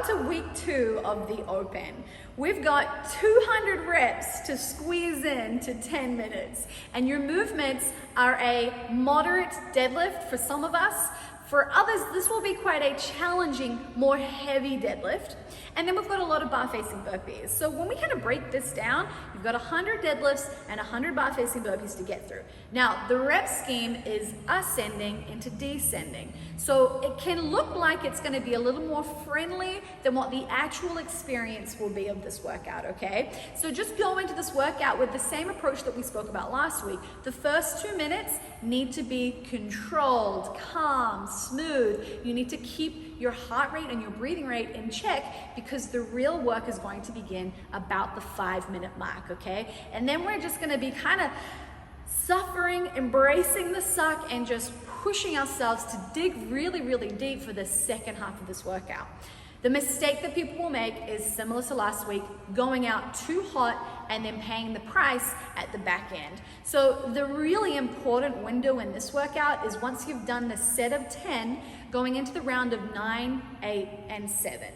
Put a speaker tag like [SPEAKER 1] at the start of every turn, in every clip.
[SPEAKER 1] Welcome to week 2 of the Open. We've got 200 reps to squeeze in to 10 minutes, and your movements are a moderate deadlift for some of us. For others, this will be quite a challenging, more heavy deadlift. And then we've got a lot of bar-facing burpees. So when we kind of break this down, you've got 100 deadlifts and 100 bar-facing burpees to get through. Now, the rep scheme is ascending into descending. So it can look like it's going to be a little more friendly than what the actual experience will be of this workout, okay? So just go into this workout with the same approach that we spoke about last week. The first 2 minutes need to be controlled, calm, smooth. You need to keep your heart rate and your breathing rate in check, because the real work is going to begin about the 5-minute mark, okay? And then we're just gonna be kind of suffering, embracing the suck, and just pushing ourselves to dig really, really deep for the second half of this workout. The mistake that people will make is similar to last week, going out too hot and then paying the price at the back end. So the really important window in this workout is once you've done the set of 10, going into the round of 9, 8, and 7.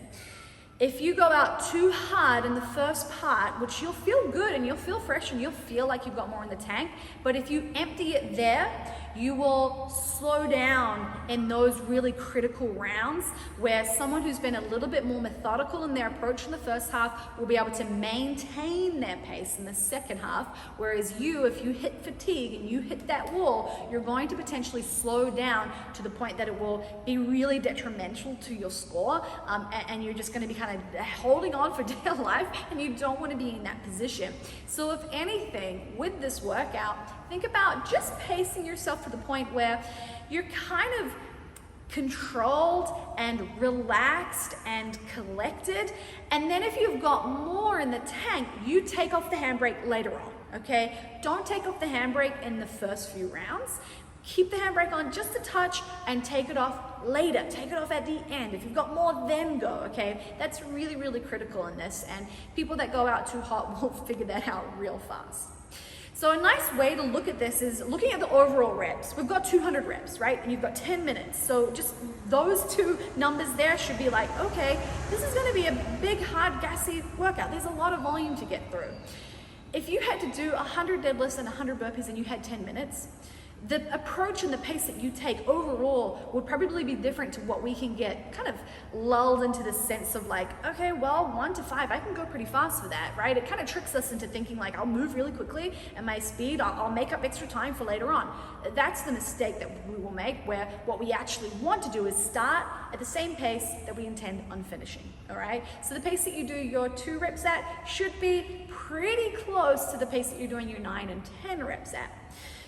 [SPEAKER 1] If you go out too hard in the first part, which you'll feel good and you'll feel fresh and you'll feel like you've got more in the tank, but if you empty it there, you will slow down in those really critical rounds where someone who's been a little bit more methodical in their approach in the first half will be able to maintain their pace in the second half, whereas you, if you hit fatigue and you hit that wall, you're going to potentially slow down to the point that it will be really detrimental to your score, and you're just going to be kind of holding on for dear life, and you don't want to be in that position. So if anything, with this workout, think about just pacing yourself to the point where you're kind of controlled and relaxed and collected. And then if you've got more in the tank, you take off the handbrake later on, okay? Don't take off the handbrake in the first few rounds. Keep the handbrake on just a touch and take it off later. Take it off at the end. If you've got more, then go, okay? That's really, really critical in this. And people that go out too hot will figure that out real fast. So a nice way to look at this is looking at the overall reps. We've got 200 reps, right? And you've got 10 minutes. So just those two numbers there should be like, okay, this is gonna be a big, hard, gassy workout. There's a lot of volume to get through. If you had to do 100 deadlifts and 100 burpees and you had 10 minutes, the approach and the pace that you take overall would probably be different to what we can get kind of lulled into the sense of like, okay, well, 1 to 5, I can go pretty fast for that, right? It kind of tricks us into thinking like, I'll move really quickly and my speed, I'll make up extra time for later on. That's the mistake that we will make, where what we actually want to do is start at the same pace that we intend on finishing, all right? So the pace that you do your 2 reps at should be pretty close to the pace that you're doing your 9 and 10 reps at.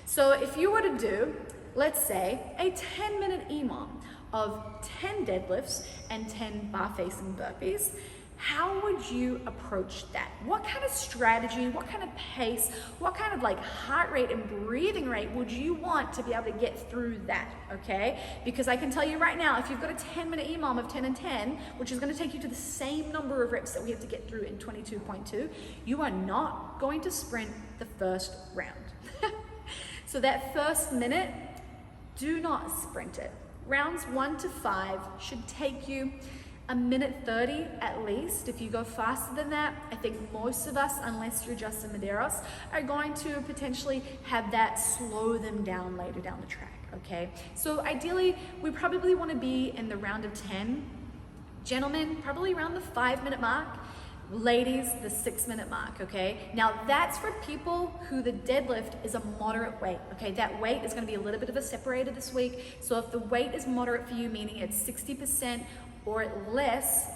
[SPEAKER 1] So if you were to do, let's say, a 10-minute EMOM of 10 deadlifts and 10 bar-facing burpees, how would you approach that? What kind of strategy, what kind of pace, what kind of like heart rate and breathing rate would you want to be able to get through that, okay? Because I can tell you right now, if you've got a 10-minute EMOM of 10 and 10, which is gonna take you to the same number of reps that we have to get through in 22.2, you are not going to sprint the first round. So that first minute, do not sprint it. Rounds 1 to 5 should take you a minute 30 at least. If you go faster than that, I think most of us, unless you're Justin Medeiros, are going to potentially have that slow them down later down the track, okay? So ideally, we probably wanna be in the round of 10. Gentlemen, probably around the 5-minute mark. Ladies, the 6-minute mark, okay? Now that's for people who the deadlift is a moderate weight, okay? That weight is gonna be a little bit of a separator this week. So if the weight is moderate for you, meaning it's 60% or less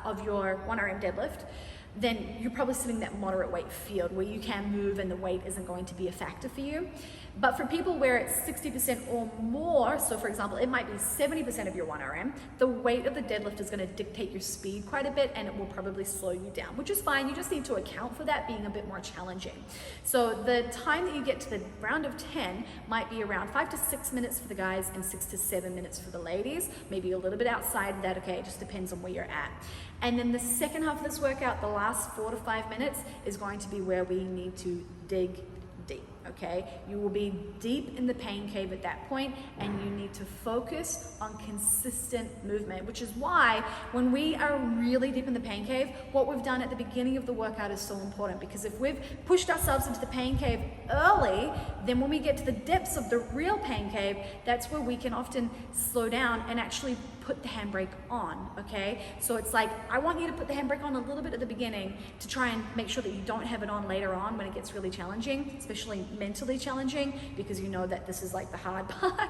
[SPEAKER 1] of your 1 RM deadlift, then you're probably sitting in that moderate weight field where you can move and the weight isn't going to be a factor for you. But for people where it's 60% or more, so for example, it might be 70% of your 1 RM, the weight of the deadlift is gonna dictate your speed quite a bit, and it will probably slow you down, which is fine. You just need to account for that being a bit more challenging. So the time that you get to the round of 10 might be around 5 to 6 minutes for the guys and 6 to 7 minutes for the ladies, maybe a little bit outside of that, okay? It just depends on where you're at. And then the second half of this workout, the last 4 to 5 minutes, is going to be where we need to dig deep. okay? You will be deep in the pain cave at that point, and you need to focus on consistent movement, which is why when we are really deep in the pain cave, what we've done at the beginning of the workout is so important, because if we've pushed ourselves into the pain cave early, then when we get to the depths of the real pain cave, that's where we can often slow down and actually put the handbrake on, okay? So it's like, I want you to put the handbrake on a little bit at the beginning to try and make sure that you don't have it on later on when it gets really challenging, especially mentally challenging, because you know that this is like the hard part.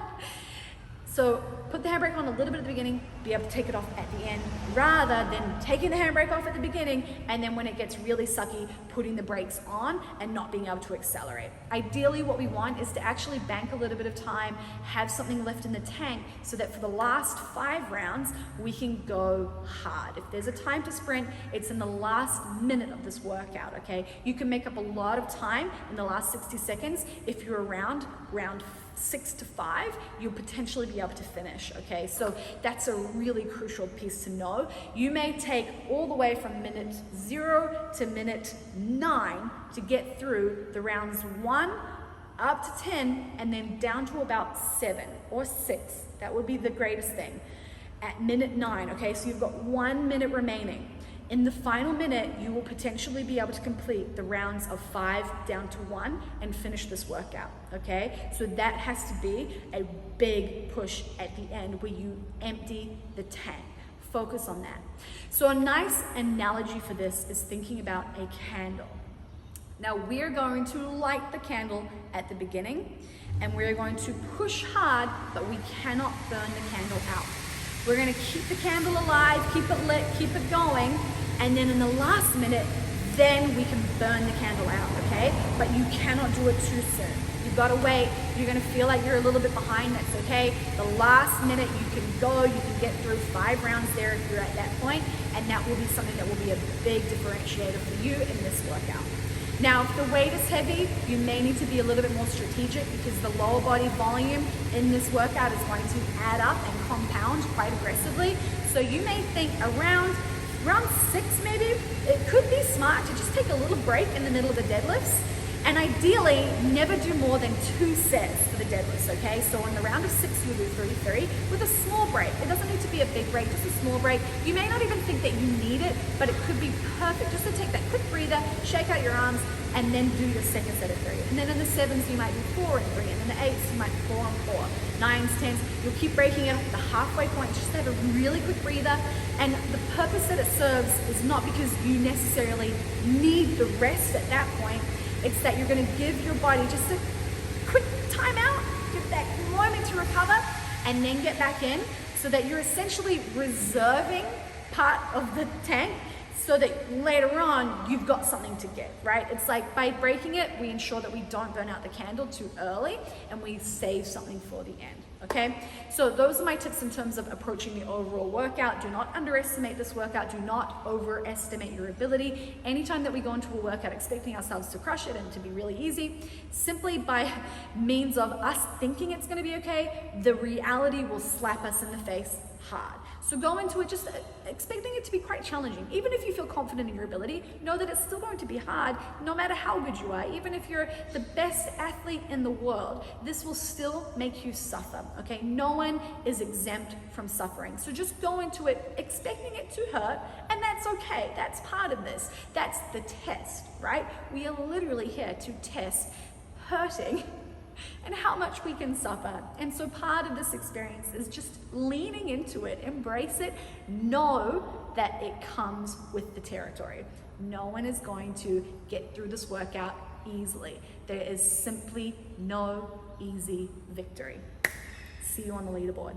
[SPEAKER 1] So put the handbrake on a little bit at the beginning, be able to take it off at the end, rather than taking the handbrake off at the beginning and then when it gets really sucky, putting the brakes on and not being able to accelerate. Ideally, what we want is to actually bank a little bit of time, have something left in the tank so that for the last 5 rounds, we can go hard. If there's a time to sprint, it's in the last minute of this workout, okay? You can make up a lot of time in the last 60 seconds. If you're around round 6 to 5, you'll potentially be able to finish, okay? So that's a really crucial piece to know. You may take all the way from minute 0 to minute 9 to get through the rounds 1 up to 10 and then down to about 7 or 6. That would be the greatest thing. At minute 9, okay? So you've got 1 minute remaining. In the final minute, you will potentially be able to complete the rounds of 5 down to 1 and finish this workout, okay? So that has to be a big push at the end where you empty the tank. Focus on that. So a nice analogy for this is thinking about a candle. Now we're going to light the candle at the beginning and we're going to push hard, but we cannot burn the candle out. We're gonna keep the candle alive, keep it lit, keep it going, and then in the last minute, then we can burn the candle out, okay? But you cannot do it too soon. You've gotta wait. You're gonna feel like you're a little bit behind, that's okay. The last minute you can go, you can get through 5 rounds there if you're at that point, and that will be something that will be a big differentiator for you in this workout. Now, if the weight is heavy, you may need to be a little bit more strategic because the lower body volume in this workout is going to add up and compound quite aggressively. So you may think around round 6 maybe, it could be smart to just take a little break in the middle of the deadlifts. And ideally, never do more than 2 sets for the deadlifts, okay? So in the round of 6, you'll do 33 with a small break. It doesn't need to be a big break, just a small break. You may not even think that you need it, but it could be perfect just to take that quick breather, shake out your arms, and then do your second set of 3. And then in the 7s, you might do 4 and 3, and in the 8s, you might do 4 and 4. 9s, 10s, you'll keep breaking it at the halfway point, just to have a really quick breather. And the purpose that it serves is not because you necessarily need the rest at that point. It's that you're going to give your body just a quick time out, give that moment to recover, and then get back in so that you're essentially reserving part of the tank so that later on you've got something to give, right? It's like by breaking it, we ensure that we don't burn out the candle too early and we save something for the end, okay? So those are my tips in terms of approaching the overall workout. Do not underestimate this workout. Do not overestimate your ability. Anytime that we go into a workout expecting ourselves to crush it and to be really easy, simply by means of us thinking it's gonna be okay, the reality will slap us in the face hard. So go into it just expecting it to be quite challenging. Even if you feel confident in your ability, know that it's still going to be hard no matter how good you are. Even if you're the best athlete in the world, this will still make you suffer, okay? No one is exempt from suffering. So just go into it expecting it to hurt, and that's okay. That's part of this. That's the test, right? We are literally here to test hurting and how much we can suffer. And so part of this experience is just leaning into it, embrace it, know that it comes with the territory. No one is going to get through this workout easily. There is simply no easy victory. See you on the leaderboard.